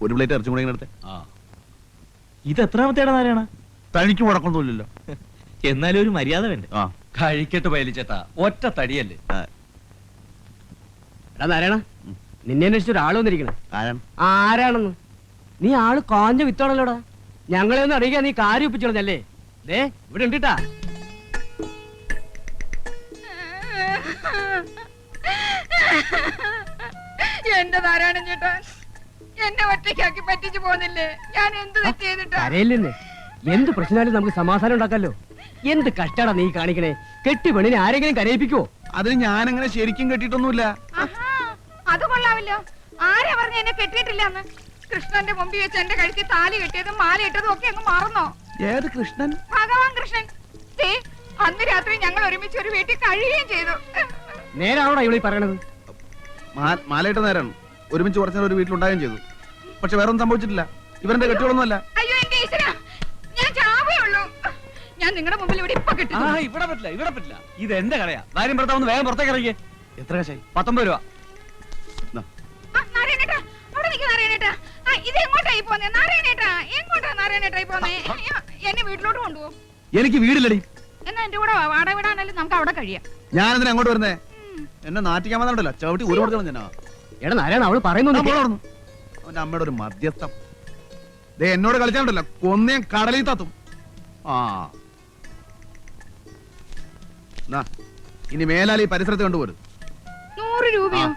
ഒരു പ്ലേറ്റ് ഇറച്ചും കൂടെ എടുത്തേ. ഇത് എത്രാമത്തേടാ നാരായണ? തനിക്ക് മുടക്കൊന്നുമില്ലല്ലോ. എന്നാലും ഒരു മര്യാദ വേണ്ടേ? കഴിക്കട്ട് പയലിച്ചേട്ടാ, ഒറ്റ തടിയല്ലേ. എടാ നാരായണ, നിന്നെ അന്വേഷിച്ച ഒരാൾ വന്നിരിക്കണേ. ആരാണെന്ന്? നീ ആള് കാഞ്ഞ വിത്താണല്ലോടാ. ഞങ്ങളെ ഒന്ന് അറിയിക്കാൻ നീ കാര്യം ഒപ്പിച്ചോളഞ്ഞല്ലേ. ദേ ഇവിടെ ഉണ്ടിട്ടാ. എന്റെ നാരായണൻ ചേട്ടാ, എന്നെ ഒറ്റയ്ക്കാക്കി പറ്റിച്ചു പോന്നില്ലേ? ഞാൻ എന്ത് തെറ്റ് ചെയ്തിട്ടാ? കരയില്ലെന്ന്. എന്ത് പ്രശ്നമായാലും നമുക്ക് സമാധാനം ഉണ്ടാക്കാലോ. എന്ത് കഷ്ടാടാ നീ കാണിക്കണേ. കെട്ടി പെണ്ണിനെ ആരെങ്കിലും കരയിപ്പിക്കുവോ? അതിന് ഞാനങ്ങനെ ശരിക്കും കെട്ടിയിട്ടൊന്നുമില്ല. അത് കൊള്ളാവില്ലോ. ആരാ പറഞ്ഞ എന്നെ കെട്ടിയിട്ടില്ലെന്ന്? കൃഷ്ണന്റെ മുമ്പിൽ വെച്ച് എന്റെ കഴുത്തിൽ താലി കെട്ടിയതും മാല ഇട്ടതും ഒക്കെ അങ്ങ് മറന്നോ? ഏത് കൃഷ്ണൻ? ഭഗവാൻ കൃഷ്ണൻ. അന്ന് രാത്രി ഞങ്ങൾ ഒരുമിച്ച് ഒരു വീട്ടിൽ കഴിയുകയും ചെയ്തു. നേരാണോടാ ഇവിടെ പറയണത്? മാലയിട്ട നേരാണ്. ഒരുമിച്ച് കുറച്ചു നേരം ഒരു വീട്ടിലുണ്ടാകുകയും ചെയ്തു. പക്ഷെ വേറൊന്നും സംഭവിച്ചിട്ടില്ല. ഇവരുടെ കെട്ടികളൊന്നുമല്ല. അയ്യോ എന്റെ ഈശ്വരാ, ഞാൻ ചാവേ ഉള്ളൂ. ഞാൻ നിങ്ങളുടെ മുമ്പിൽ ഇവിടെ ഇപ്പൊ കിട്ടി. ഇവിടെ പറ്റില്ല, ഇവിടെ പറ്റില്ല. ഇത് എന്റെ കടയാ. ഭാര്യം ഭർത്താവ് വേഗം പുറത്തേക്ക് ഇറങ്ങിയേ. എത്ര കാശായി? 19 രൂപ. നാരായണേട്ടാ, അവിടെ നിൽക്ക് നാരായണേട്ടാ. ഇത് എങ്ങോട്ടായി പോന്നേ നാരായണേട്ടാ? എങ്ങോട്ടാ നാരായണേട്ടായി പോന്നേ? എന്നെ വീട്ടിലോട്ട് കൊണ്ടുപോകും. എനിക്ക് വീടില്ലടി. എന്നാ എന്റെ കൂടെ വാടക വിടാനാലും നമുക്ക് അവിടെ കഴിയാം. ഞാനെന്തിനാ അങ്ങോട്ട് വരുന്നേ? എന്നെ നാട്ടിക്കാൻ വന്നിട്ടല്ലോ. ചവിട്ടി ഒരു കൊടുത്തോളം ഞാൻ. എടാ നാരായണ, അവള് പറയുന്നു. അവന്റെ അമ്മയുടെ ഒരു മധ്യസ്ഥം. ദേ എന്നോട് കളിച്ചാണ്ടല്ലോ, കൊന്നേ കടലിൽ തത്തും. ഇനി മേലാൽ ഈ പരിസരത്ത് കണ്ടുപോരും. 100 രൂപയോ?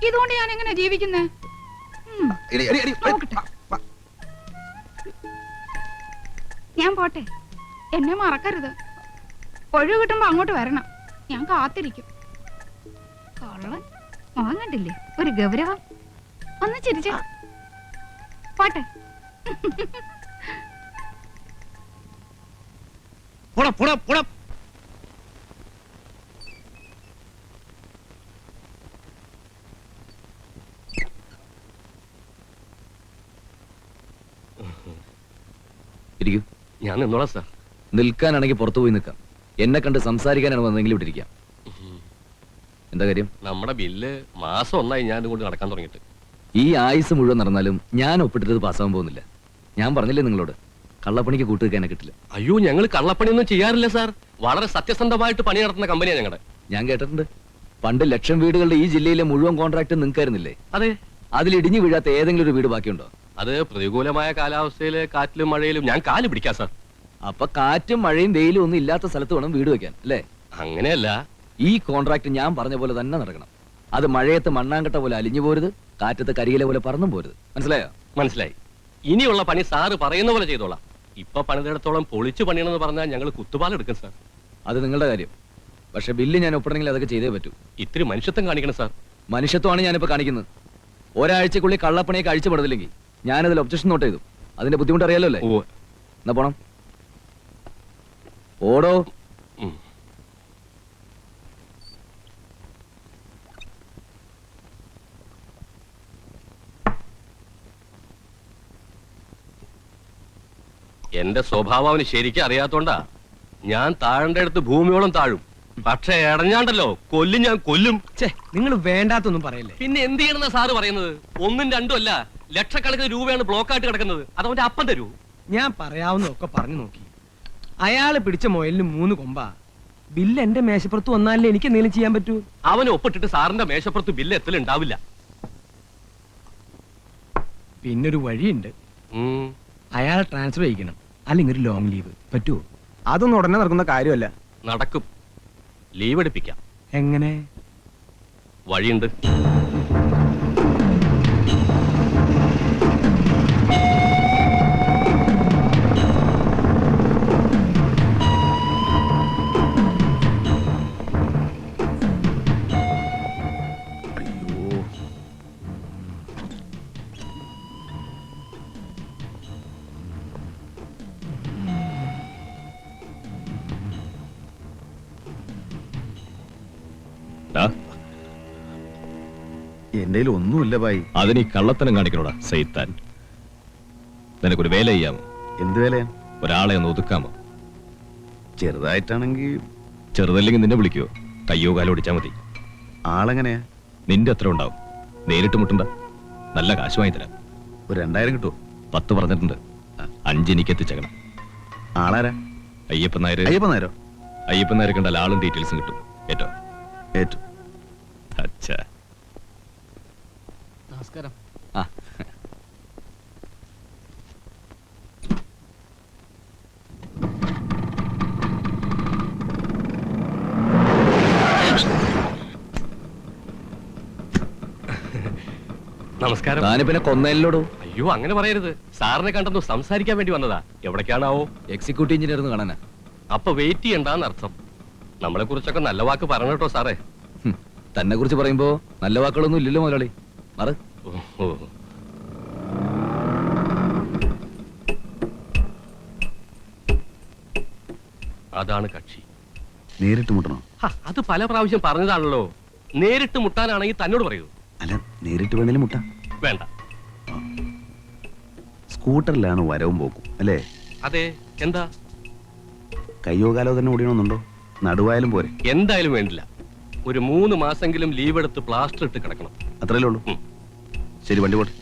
ഇതുകൊണ്ട് ഞാൻ എങ്ങനെ ജീവിക്കുന്നേ? ഞാൻ പോട്ടെ, എന്നെ മറക്കരുത്. ഒഴിവ് കിട്ടുമ്പോ അങ്ങോട്ട് വരണം. ഞാൻ കാത്തിരിക്കും. കള്ളൻ വാങ്ങണ്ടില്ലേ ഒരു ഗൗരവം? ഒന്ന് ചിരിച്ച പോട്ടെ. ഞാൻ നിന്നോളാം സാർ. നിൽക്കാനാണെങ്കിൽ പുറത്തു പോയി നിൽക്കാം. എന്നെ കണ്ട് സംസാരിക്കാനാണ് വന്നെങ്കിലും ഇവിടെ ഇരിക്കാം. എന്താ കാര്യം? നമ്മുടെ ബില്ല് മാസം 1 ഞാൻ കൊണ്ട് നടക്കാൻ തുടങ്ങിയിട്ട്. ഈ ആയുസ് മുഴുവൻ നടന്നാലും ഞാൻ ഒപ്പിട്ടത് പാസ്സാവാൻ പോകുന്നില്ല. ഞാൻ പറഞ്ഞില്ലേ നിങ്ങളോട്, കള്ളപ്പണിക്ക് കൂട്ടുവെക്കാനെ കിട്ടില്ല. അയ്യോ, ഞങ്ങൾ കള്ളപ്പണിയൊന്നും ചെയ്യാറില്ല സാർ. വളരെ സത്യസന്ധമായിട്ട് പണി നടത്തുന്ന കമ്പനിയാണ് ഞങ്ങളുടെ. ഞാൻ കേട്ടിട്ടുണ്ട്, പണ്ട് 1,00,000 വീടുകളുടെ ഈ ജില്ലയിലെ മുഴുവൻ കോൺട്രാക്ട് നിങ്ങൾക്കായിരുന്നില്ലേ? അതെ. അതിൽ ഇടിഞ്ഞു വീഴാത്ത ഏതെങ്കിലും ഒരു വീട് ബാക്കിയുണ്ടോ? അത് പ്രതികൂലമായ കാലാവസ്ഥയില് കാറ്റിലും മഴയിലും ഞാൻ കാല് പിടിക്കാം സാർ. അപ്പൊ കാറ്റും മഴയും വെയിലും ഒന്നും ഇല്ലാത്ത സ്ഥലത്ത് വേണം വീട് വെക്കാൻ അല്ലേ? അങ്ങനെയല്ല, ഈ കോൺട്രാക്ട് ഞാൻ പറഞ്ഞ പോലെ തന്നെ നടക്കണം. അത് മഴയത്ത് മണ്ണാങ്കട്ട പോലെ അലിഞ്ഞു പോരുത്, കാറ്റത്ത് കരിയില പോലെ പറന്നും പോരുത്. മനസ്സിലായോ? മനസ്സിലായി. ഇനിയുള്ള പണി സാറ് പറയുന്ന പോലെ ചെയ്തോളാം. ഇപ്പൊ പണിതെടുത്തോളം പൊളിച്ചു പണിയണമെന്ന് പറഞ്ഞാൽ ഞങ്ങൾ കുത്തുപാലെടുക്കും സാർ. അത് നിങ്ങളുടെ കാര്യം. പക്ഷെ ബില്ല് ഞാൻ ഒപ്പിടണമെങ്കിൽ അതൊക്കെ ചെയ്തേ പറ്റൂ. ഇത്തിരി മനുഷ്യത്വം കാണിക്കണം സാർ. മനുഷ്യത്വമാണ് ഞാനിപ്പോ കാണിക്കുന്നത്. ഒരാഴ്ചക്കുള്ളിൽ കള്ളപ്പണിയൊക്കെ അഴിച്ചുപെടുന്നില്ലെങ്കിൽ ഞാനതിൽ ഒബ്ജക്ഷൻ നോട്ട് ചെയ്തു. അതിന്റെ ബുദ്ധിമുട്ട് അറിയാലോ അല്ലേ? എന്നാ പോണം. ഓടോ. എന്റെ സ്വഭാവം അവന് ശരിക്കും അറിയാത്തോണ്ടാ. ഞാൻ താഴേണ്ട അടുത്ത് ഭൂമിയോളം താഴും. പക്ഷെ ഇടഞ്ഞാണ്ടല്ലോ കൊല്ലും, ഞാൻ കൊല്ലും. നിങ്ങൾ വേണ്ടാത്തൊന്നും പറയല്ലേ. പിന്നെ എന്ത് ചെയ്യണമെന്നാ സാറ് പറയുന്നത്? 1ഉം 2ഉം അല്ല, ലക്ഷക്കണക്കിന് രൂപയാണ് ബ്ലോക്കായിട്ട് കിടക്കുന്നത്. അതവന്റെ അപ്പം തരൂ. ഞാൻ പറയാവുന്നതൊക്കെ പറഞ്ഞു നോക്കി. അയാള് പിടിച്ച മുയലിന് 3 കൊമ്പാ. ബില്ല് എന്റെ മേശപ്പുറത്ത് വന്നാലേ എനിക്ക് എന്തെങ്കിലും ചെയ്യാൻ പറ്റൂ. അവന് ഒപ്പിട്ടിട്ട് സാറിന്റെ മേശപ്പുറത്ത് ബില്ല് എത്തലുണ്ടാവില്ല. പിന്നൊരു വഴിയുണ്ട്. അയാൾ ട്രാൻസ്ഫർ ചെയ്യിക്കണം, അല്ലെങ്കിൽ ഒരു ലോങ് ലീവ് പറ്റുമോ? അതൊന്നും ഉടനെ നടക്കുന്ന കാര്യമല്ല. നടക്കും. ലീവ് എടുപ്പിക്കാം. എങ്ങനെ? വഴിയുണ്ട്. എന്റെ ഒന്നുമില്ല ഭായി. അതിന് ഈ കള്ളത്തനം കാണിക്കണോടാ സൈത്താൻ. നിനക്കൊരു വേല ചെയ്യാമോ? എന്ത് വേലയാ? ഒരാളെ ഒന്ന് ഒതുക്കാമോ? ചെറുതായിട്ടാണെങ്കിൽ. ചെറുതല്ലെങ്കിൽ നിന്നെ വിളിക്കുവോ? കയ്യോ കാലോ ഓടിച്ചാ മതി. ആളെങ്ങനെയാ? നിന്റെ അത്ര ഉണ്ടാവും. നേരിട്ട് മുട്ടണ്ട. നല്ല കാശ് വാങ്ങി തരാം. ഒരു 2000 കിട്ടുമോ? 10 പറഞ്ഞിട്ടുണ്ട്. 5 എനിക്ക് എത്തിച്ചേക്കണം. ആളാരാ? അയ്യപ്പൻ നായർ. അയ്യപ്പൻ നായരോ? അയ്യപ്പൻ നായർ കണ്ടാൽ ആളും ഡീറ്റെയിൽസും കിട്ടും. ഏറ്റോ? ഏറ്റു. അച്ഛാ. നമസ്കാരം. ആ നമസ്കാരം. താനിപ്പിന്നെ കൊന്നേലോടോ? അയ്യോ അങ്ങനെ പറയരുത്. സാറിനെ കണ്ടെന്നു സംസാരിക്കാൻ വേണ്ടി വന്നതാ. എവിടേക്കാണാവോ? എക്സിക്യൂട്ടീവ് എഞ്ചിനീയർ ഒന്ന് കാണാനാ. അപ്പൊ വെയിറ്റ് ചെയ്യണ്ടെന്ന് അർത്ഥം. നമ്മളെ കുറിച്ചൊക്കെ നല്ല വാക്ക് പറഞ്ഞു കേട്ടോ സാറേ. തന്നെ കുറിച്ച് പറയുമ്പോ നല്ല വാക്കുകളൊന്നും ഇല്ലല്ലോ മുതലാളി. മറ. ഓ അതാണ് കക്ഷി. നേരിട്ട് മുട്ടണോ? അത് പല പ്രാവശ്യം പറഞ്ഞതാണല്ലോ. നേരിട്ട് മുട്ടാനാണെങ്കിൽ തന്നോട് പറയൂ. അല്ല, നേരിട്ട് വേണേലും മുട്ട. വേണ്ട. സ്കൂട്ടറിലാണ് വരവും പോക്കും അല്ലേ? അതെ. എന്താ? കയ്യോ കാലോ തന്നെ ഓടിയണമെന്നുണ്ടോ? നടുവായാലും പോരെ? എന്തായാലും വേണ്ടില്ല. ഒരു 3 മാസെങ്കിലും ലീവ് എടുത്ത് പ്ലാസ്റ്റർ ഇട്ട് കിടക്കണം. അത്രയല്ലേ ഉള്ളൂ? ശരി, വണ്ടി പോട്ടെ.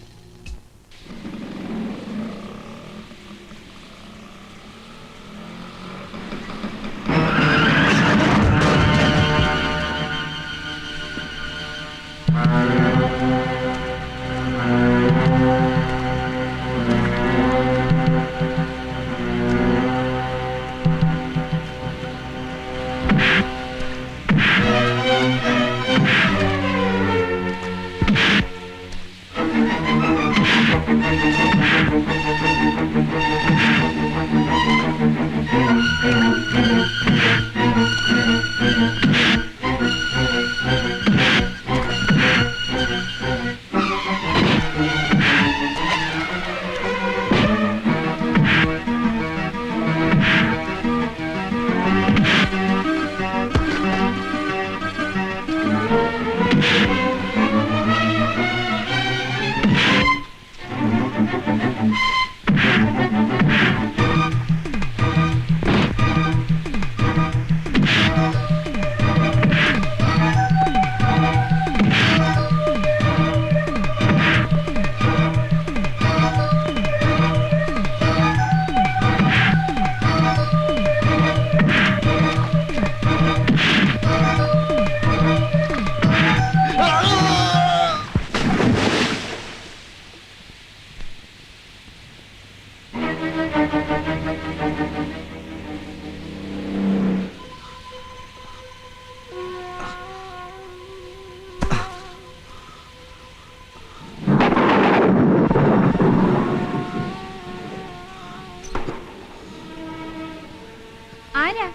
ആരാ?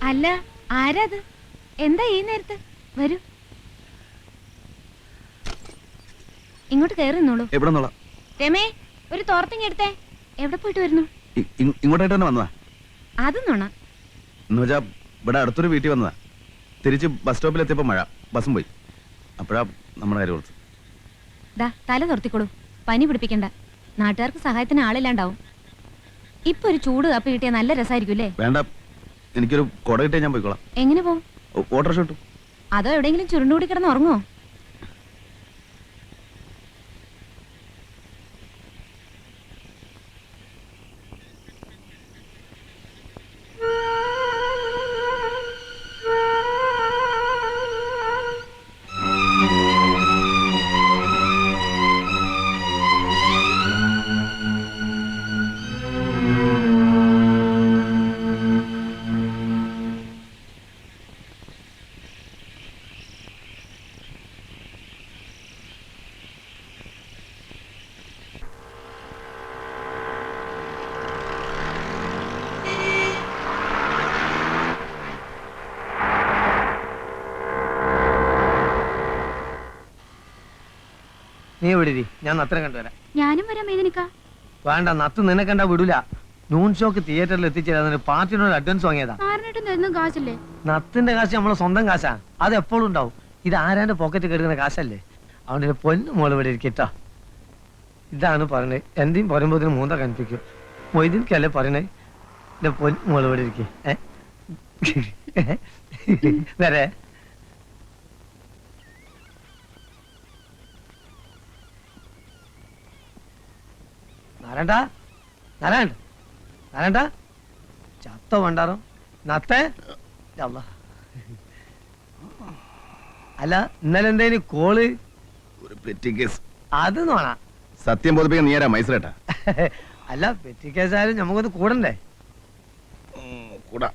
അല്ല, ആരാത്? എന്താ ഈ നേരത്ത്? വരൂ, ഇങ്ങോട്ട് കയറുന്നോളൂ. എവിടെ നിന്നുള്ള? രമേ, ഒരു തോർത്തിങ് എടുത്തേ. എവിടെ പോയിട്ട് വരുന്നു? ഇങ്ങോട്ടായിട്ട് തന്നെ വന്നതാ. അത് നോണ എന്ന് വെച്ചാ ഇവിടെ അടുത്തൊരു വീട്ടിൽ വന്നതാ. തിരിച്ച് ബസ് സ്റ്റോപ്പിലെത്തിയപ്പോ മഴ, ബസ്സും പോയി. അപ്പോഴാ നമ്മുടെ കാര്യം ഓർത്ത്. ദാ തല തുറത്തിക്കോളൂ, പനി പിടിപ്പിക്കണ്ട. നാട്ടുകാർക്ക് സഹായത്തിന് ആളില്ലാണ്ടാവും. ഇപ്പൊ ഒരു ചൂട് കാപ്പി കിട്ടിയാൽ നല്ല രസമായിരിക്കും അല്ലേ? വേണ്ട, എനിക്കൊരു കൊട കിട്ടിയാൽ ഞാൻ പോയിക്കോളാം. എങ്ങനെ പോവും? ഓട്ടോറിക്ഷ കിട്ടും. അതോ എവിടെയെങ്കിലും ചുരുണ്ടുകൂടി കിടന്ന് ഉറങ്ങോ? നീ വിടുതി, ഞാൻ നത്തിനെ കണ്ടുവരാം. ഞാനും വരാം മേദിനിക്ക. വേണ്ട, നത്ത് നിന്നെ കണ്ടാ വിടൂല. നൂൺ ഷോക്ക് തിയേറ്ററിൽ എത്തിച്ചേരാൻ പാർട്ടിനോട് അഡ്വാൻസ് വാങ്ങിയതാ. കാശല്ലേ? നത്തിന്റെ കാശ് നമ്മളെ സ്വന്തം കാശാ. അത് എപ്പോഴും ഉണ്ടാവും. ഇത് ആരാന്റെ പോക്കറ്റ് കെടുക്കുന്ന കാശല്ലേ. അവന്റെ പൊന്നു മോള് ഇവിടെ ഇരിക്കട്ടോ. ഇതാണ് പറഞ്ഞത്. എന്തെയും പറയുമ്പോ ഇതിന് മൂന്ന കണിപ്പിക്കും. മൊയ്തീൻക്കല്ലേ പറയണേ, എന്റെ പൊന്നു മോള് ഇവിടെ ഇരിക്കേ. വരെ നാരായണ്ട നാരായണ്ട നാരായണ്ട ചത്ത വേണ്ടാറോ നത്തേ അല്ല അല്ല ഇന്നലെ എന്തേന് കോള് ഒരു പെറ്റി കേസ്. അത് നോണ സത്യം ബോധിപ്പിക്കാൻ നീ ആരാ മൈസൂരേട്ടാ? അല്ല പെറ്റി കേസായാലും നമുക്കൊന്ന് കൂടണ്ടേ? കൂടാ,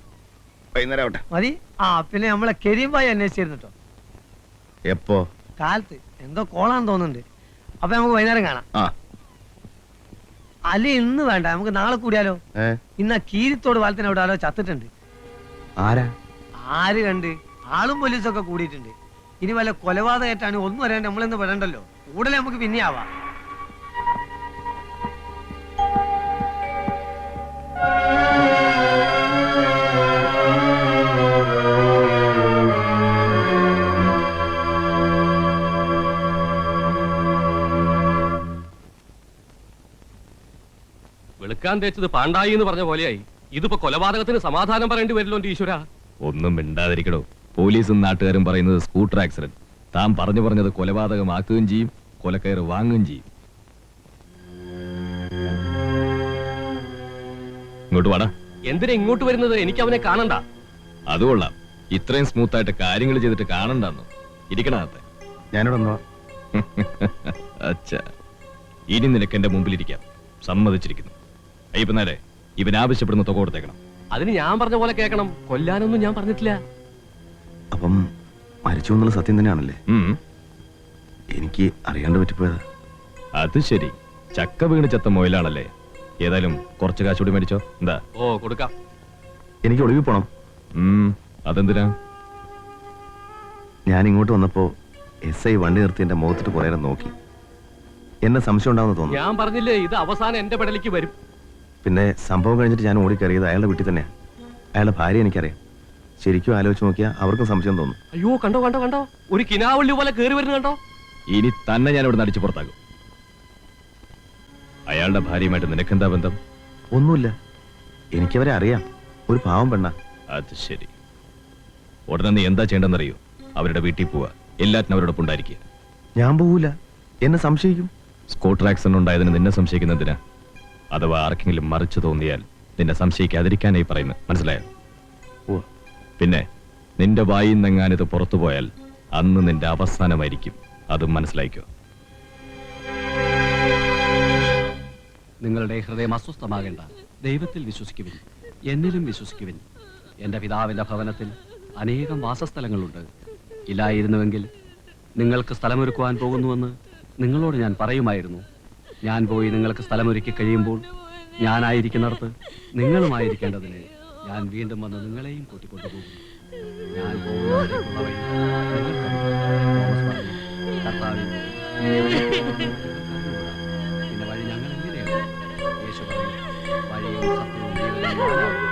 വൈകുന്നേരം ആവട്ടെ. മതി. ആ പിന്നെ നമ്മളെ കരീംബായി അന്വേഷിച്ചിരുന്നു കേട്ടോ. എപ്പോ? കാലത്ത് എന്തോ കോളാന്ന് തോന്നുന്നുണ്ട്. അപ്പൊ നമുക്ക് വൈകുന്നേരം കാണാം. ആ അല്ലെ ഇന്ന് വേണ്ട, നമുക്ക് നാളെ കൂടിയാലോ? ഇന്ന് ആ കീരിത്തോട് പാലത്തിന് അവിടെ ആരോ ചത്തിട്ടുണ്ട്. ആരാ? ആര് കണ്ട്? ആളും പോലീസൊക്കെ കൂടിയിട്ടുണ്ട്. ഇനി വല്ല കൊലപാതകമായിട്ടാണ് ഒന്നും അറിയാണ്ട് നമ്മളെന്ന് പറയണ്ടല്ലോ. കൂടുതൽ നമുക്ക് പിന്നെ ആവാം. വെളുക്കാൻ തേച്ചത് പാണ്ടായി എന്ന് പറഞ്ഞ പോലെയായി. ഇതിപ്പോ കൊലപാതകത്തിന് സമാധാനം പറയേണ്ടി വരില്ലോ എന്റെ ഈശ്വര. ഒന്നും മിണ്ടാതിരിക്കടോ. പോലീസും നാട്ടുകാരും പറയുന്നത് സ്കൂട്ടർ ആക്സിഡന്റ്. താൻ പറഞ്ഞത് കൊലപാതകമാക്കുകയും ചെയ്യും, കൊലക്കയറ് വാങ്ങുകയും ചെയ്യും. ഇങ്ങോട്ട് വാടാ. എന്തിനാ ഇങ്ങോട്ട് വരുന്നത്? എനിക്ക് അവനെ കാണണ്ട. അതുകൊള്ളാം, ഇത്രയും സ്മൂത്ത് ആയിട്ട് കാര്യങ്ങൾ ചെയ്തിട്ട് കാണണ്ടെന്നു. ഇരിക്കണത്തെ ഞാനിവിടെ വന്നോ? അച്ഛാ, ഇനി നിനക്ക് എന്റെ മുമ്പിലിരിക്കാം. സമ്മതിച്ചിരിക്കുന്നു. അയ്യപ്പനാരെ, ഇവൻ ആവശ്യപ്പെടുന്ന തുക കൊടുത്തേക്കണം. അതിന് ഞാൻ പറഞ്ഞ പോലെ കേൾക്കണം. കൊല്ലാനൊന്നും ഞാൻ പറഞ്ഞിട്ടില്ല. അപ്പം മരിച്ചു എന്നുള്ള സത്യം തന്നെയാണല്ലേ? എനിക്ക് അറിയാണ്ട് പറ്റിപ്പോയത്. അത് ശരി, ചക്ക വീണ് ചത്ത മൊയിലാണല്ലേ. ഏതായാലും കുറച്ച് കാശുകൂടി മേടിച്ചോ. എന്താ? ഓ, കൊടുക്കാം. എനിക്ക് ഒളിവിൽ പോണം. അതെന്തിനാ? ഞാൻ ഇങ്ങോട്ട് വന്നപ്പോ SI വണ്ടി നിർത്തി എന്റെ മുഖത്തിട്ട് കുറെ നേരം നോക്കി. എന്നെ സംശയം ഉണ്ടാവുന്ന തോന്നുന്നു. ഞാൻ പറഞ്ഞില്ലേ, ഇത് അവസാനം എന്റെ പെടലേക്ക് വരും. പിന്നെ സംഭവം കഴിഞ്ഞിട്ട് ഞാൻ ഓടിക്കറിയത് അയാളുടെ വീട്ടിൽ തന്നെയാണ്. അയാളുടെ ഭാര്യ എനിക്കറിയാം. ശരിക്കും ആലോചിച്ച് നോക്കിയാൽ അവർക്കും സംശയം തോന്നും. അയ്യോ, കണ്ടോ കണ്ടോ കണ്ടോ, ഒരു കിനാവള്ളി പോലെ കേറി വരുന്നു കണ്ടോ. ഇനി തന്നെ ഞാൻ ഇവിടെ അടിച്ചു പുറത്താകും. അയാളുടെ ഭാര്യയുമായിട്ട് നിനക്കെന്താ ബന്ധം? ഒന്നുമില്ല, എനിക്കവരെ അറിയാം. ഒരു പാവം പെണ്ണ. അത് ശരി. ഉടനെ നീ എന്താ ചെയ്യേണ്ടെന്നറിയോ? അവരുടെ വീട്ടിൽ പോവാ, എല്ലാറ്റിനും അവരോടൊപ്പം ഉണ്ടായിരിക്കുക. ഞാൻ പോവൂല, എന്നെ സംശയിക്കും. സ്കൂട്ടർ ആക്സിഡന്റ് ഉണ്ടായതിന് നിന്നെ സംശയിക്കുന്നതിനാ? അഥവാ ആർക്കെങ്കിലും മറിച്ചു തോന്നിയാൽ നിന്നെ സംശയിക്കാതിരിക്കാനായി പറയുന്നത്, മനസ്സിലായോ? ഓ, പിന്നെ നിന്റെ വായിൽ നിന്നെങ്ങാനിത് പുറത്തു പോയാൽ അന്ന് നിന്റെ അവസാനമായിരിക്കും. അതും മനസ്സിലായിക്കോ. നിങ്ങളുടെ ഹൃദയം അസ്വസ്ഥമാകേണ്ട. ദൈവത്തിൽ വിശ്വസിക്കുവിൻ, എന്നിലും വിശ്വസിക്കുവിൻ. എന്റെ പിതാവിന്റെ ഭവനത്തിൽ അനേകം വാസസ്ഥലങ്ങളുണ്ട്. ഇല്ലായിരുന്നുവെങ്കിൽ നിങ്ങൾക്ക് സ്ഥലമൊരുക്കുവാൻ പോകുന്നുവെന്ന് നിങ്ങളോട് ഞാൻ പറയുമായിരുന്നു. ഞാൻ പോയി നിങ്ങൾക്ക് സ്ഥലമൊരുക്കി കഴിയുമ്പോൾ ഞാനായിരിക്കുന്നിടത്ത് നിങ്ങളുമായിരിക്കേണ്ടതിന് ഞാൻ വീണ്ടും വന്ന് നിങ്ങളെയും കൂട്ടിക്കൊണ്ടുപോകും. ഞാൻ പോകുന്നതിലേക്കുള്ള വഴി നിങ്ങൾക്കറിയാം. തോമസ് പറഞ്ഞു, കർത്താവിന്റെ പിന്നെ വഴി ഞങ്ങൾ എങ്ങനെയാണ്? യേശു പറഞ്ഞു, വഴിയും സത്യവും ജീവനും ഞാനാകുന്നു.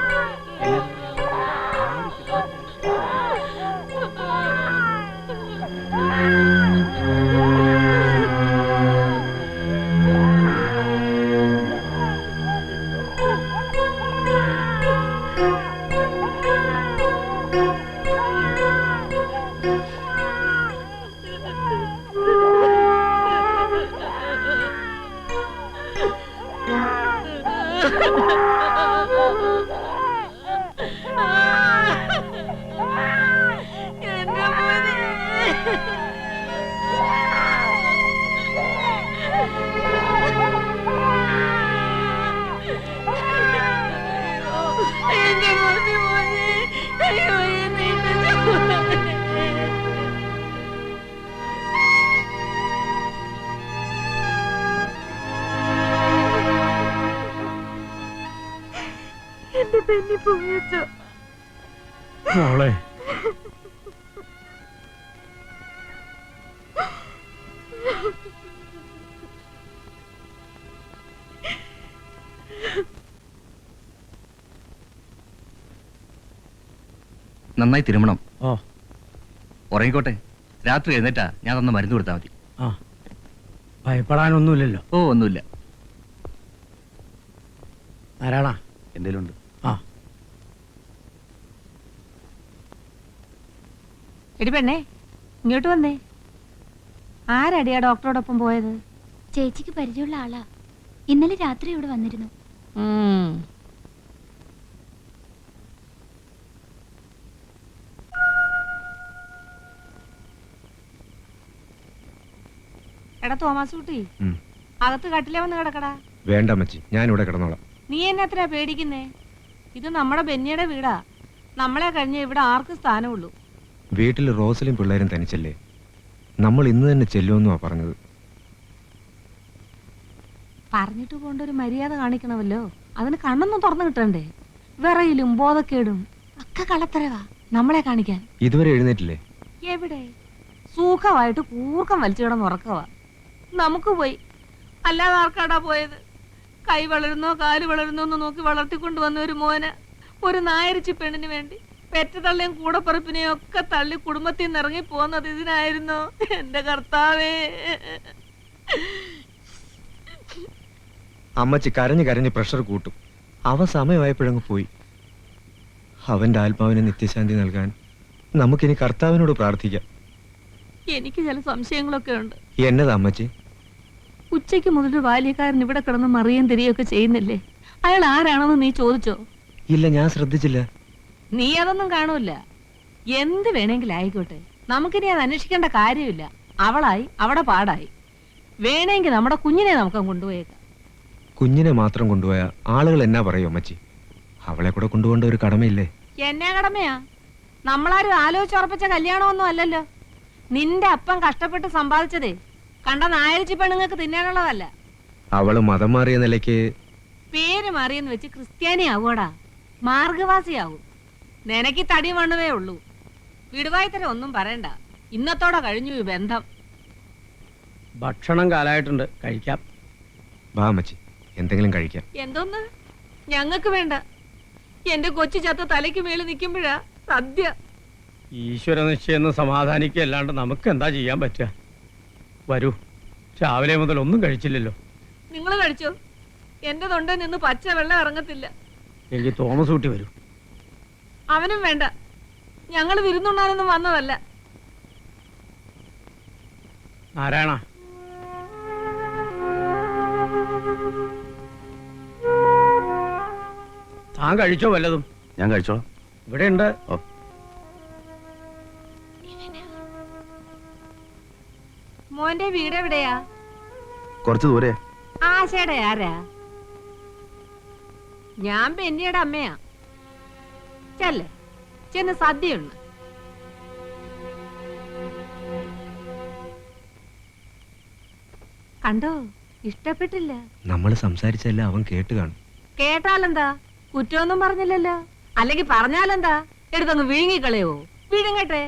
മോളെ, നന്നായി തിരുമണം. ഓ ഉറങ്ങിക്കോട്ടെ. രാത്രി എഴുന്നേറ്റാ ഞാൻ തന്ന മരുന്ന് കൊടുത്താൽ മതി. ആ, ഭയപ്പെടാനൊന്നുമില്ലല്ലോ. ഓ, ഒന്നുമില്ല. ആരാണാ? എന്റെ കയ്യിലുണ്ട്. ആ, എടി പെണ്ണേ, ഇങ്ങോട്ട് വന്നേ. ആരടിയാ ഡോക്ടറോടൊപ്പം പോയത്? ചേച്ചിക്ക് പരിചയമുള്ള ആളാ. ഇന്നലെ രാത്രി ഇവിടെ വന്നിരുന്നു. എടാ തോമാസ് കുട്ടി, അകത്ത് കട്ടിലേ വന്ന് കിടക്കടാ. വേണ്ട അമ്മച്ചി, ഞാൻ ഇവിടെ കിടന്നോളാം. നീ എന്നെ എത്രയാ പേടിക്കുന്നേ? ഇത് നമ്മുടെ ബെന്നിയുടെ വീടാ. നമ്മളെ കഴിഞ്ഞ ഇവിടെ ആർക്ക് സ്ഥാനമുള്ളൂ. വീട്ടിൽ റോസലും പിള്ളേരും തനിച്ചല്ലേ, നമ്മൾ ഇന്ന് തന്നെ ചെല്ലുമെന്നുവാ പറഞ്ഞത്. പറഞ്ഞിട്ട് പോണ്ട ഒരു മര്യാദ കാണിക്കണമല്ലോ. അതിന് കണ്ണൊന്നും തുറന്നു കിട്ടണ്ടേ? വിറയിലും ബോധക്കേടും ഒക്കെ കളത്തരവാ നമ്മളെ കാണിക്കാൻ. ഇതുവരെ എഴുന്നേറ്റില്ലേ? എവിടെ? സുഖമായിട്ട് കൂർക്കം വലിച്ചു കിടന്ന് ഉറക്കവാ. നമുക്ക് പോയി, അല്ലാതെ ആർക്കാടാ പോയത്? കൈ വളരുന്നോ കാല് വളരുന്നോ എന്ന് നോക്കി വളർത്തിക്കൊണ്ടുവന്ന ഒരു മോന്, ഒരു നായരിച്ചു പെണ്ണിന് വേണ്ടി പെറ്റതള്ളിയും കൂടപ്പറപ്പിനെയും ഒക്കെ തള്ളി കുടുംബത്തിൽ നിന്ന് ഇറങ്ങി പോകുന്നത് ഇതിനായിരുന്നോ? എന്റെ കർത്താവേ! അമ്മച്ചി കരഞ്ഞ് കരഞ്ഞ് പ്രഷർ കൂട്ടും. അവ സമയമായപ്പോഴങ്ങ് പോയി. അവന്റെ ആത്മാവിന് നിത്യശാന്തി നൽകാൻ നമുക്കിനി കർത്താവിനോട് പ്രാർത്ഥിക്കാം. എനിക്ക് ചില സംശയങ്ങളൊക്കെ ഉണ്ട്. എന്നതാ അമ്മച്ചി? ഉച്ചയ്ക്ക് മുതൽ ഒരു ബാല്യക്കാരൻ ഇവിടെ കിടന്ന് മറിയും തിരിയൊക്കെ ചെയ്യുന്നില്ലേ? അയാൾ ആരാണെന്ന് നീ ചോദിച്ചോ? ഇല്ല, ഞാൻ ശ്രദ്ധിച്ചില്ല. നീ അതൊന്നും കാണൂല. എന്ത് വേണമെങ്കിലും ആയിക്കോട്ടെ, നമുക്കിനി അത് അന്വേഷിക്കേണ്ട കാര്യമില്ല. അവളായി അവിടെ പാടായി. വേണമെങ്കിൽ നമ്മുടെ കുഞ്ഞിനെ നമുക്ക് കൊണ്ടുപോയേക്കാം. കുഞ്ഞിനെ മാത്രം കൊണ്ടുപോയ ആളുകൾ എന്നാ പറയും അമ്മച്ചി? അവളെ കൂടെ കൊണ്ടുപോകേണ്ട ഒരു കടമയില്ലേ? എന്നാ കടമയാ? നമ്മളാരും ആലോചിച്ചുറപ്പിച്ച കല്യാണമൊന്നും അല്ലല്ലോ. നിന്റെ അപ്പൻ കഷ്ടപ്പെട്ട് സമ്പാദിച്ചതേ കണ്ട നായരിച്ചി പെണ്ണുങ്ങൾക്ക് തിന്നാനുള്ളതല്ല. അവള് മതം മാറിയ നിലയ്ക്ക് പേര് മാറിയെന്ന് വെച്ച് ക്രിസ്ത്യാനി ആവൂടാ, മാർഗവാസിയാവും. നിനക്ക് തടി മണ്ണുവേ ഉള്ളൂ. വിടുവായിത്തരം ഒന്നും പറയണ്ട. ഇന്നത്തോടെ കഴിഞ്ഞു ഈ ബന്ധം. ഭക്ഷണം കാലായിട്ടുണ്ട്, കഴിക്കാം. വാ അമ്മച്ചി, എന്തെങ്കിലും കഴിക്കാം. എന്തോന്ന്? ഞങ്ങൾക്ക് വേണ്ട. എന്റെ കൊച്ചു ചത്ത തലയ്ക്ക് മേളിൽ നിൽക്കുമ്പോഴാ സദ്യ. ഈശ്വര നിശ്ചയെന്ന് സമാധാനിക്കല്ലാണ്ട് നമുക്ക് എന്താ ചെയ്യാൻ പറ്റുക? വരൂ, രാവിലെ മുതൽ ഒന്നും കഴിച്ചില്ലല്ലോ. നിങ്ങൾ കഴിച്ചോ? എന്റെ തൊണ്ട നിന്ന് പച്ച വെള്ളം ഇറങ്ങത്തില്ല. എനിക്ക് തോമസ് ഊട്ടി വരൂ. അവനും വേണ്ട. ഞങ്ങൾ വിരുന്നുണ്ണാനൊന്നും വന്നതല്ല. നാരായണ, താൻ കഴിച്ചോ വല്ലതും? ഞാൻ കഴിച്ചോളാം. ഇവിടെ ഉണ്ട്. മോന്റെ വീട് എവിടെയാ? കുറച്ച് ദൂരെ. ആശയുടെ ആരാ? ഞാൻ ബെന്നിയുടെ അമ്മയാ. ചെല്ലേ, ചെന്ന് സദ്യയുണ്ട്. കണ്ടോ? ഇഷ്ടപ്പെട്ടില്ല. നമ്മൾ സംസാരിച്ചല്ല അവൻ കേട്ട് കാണും. കേട്ടാലെന്താ? കുറ്റമൊന്നും പറഞ്ഞില്ലല്ലോ. അല്ലെങ്കിൽ പറഞ്ഞാലെന്താ? എടുത്തങ്ങ് വിഴുങ്ങിക്കളയോ? വിഴുങ്ങട്ടെ.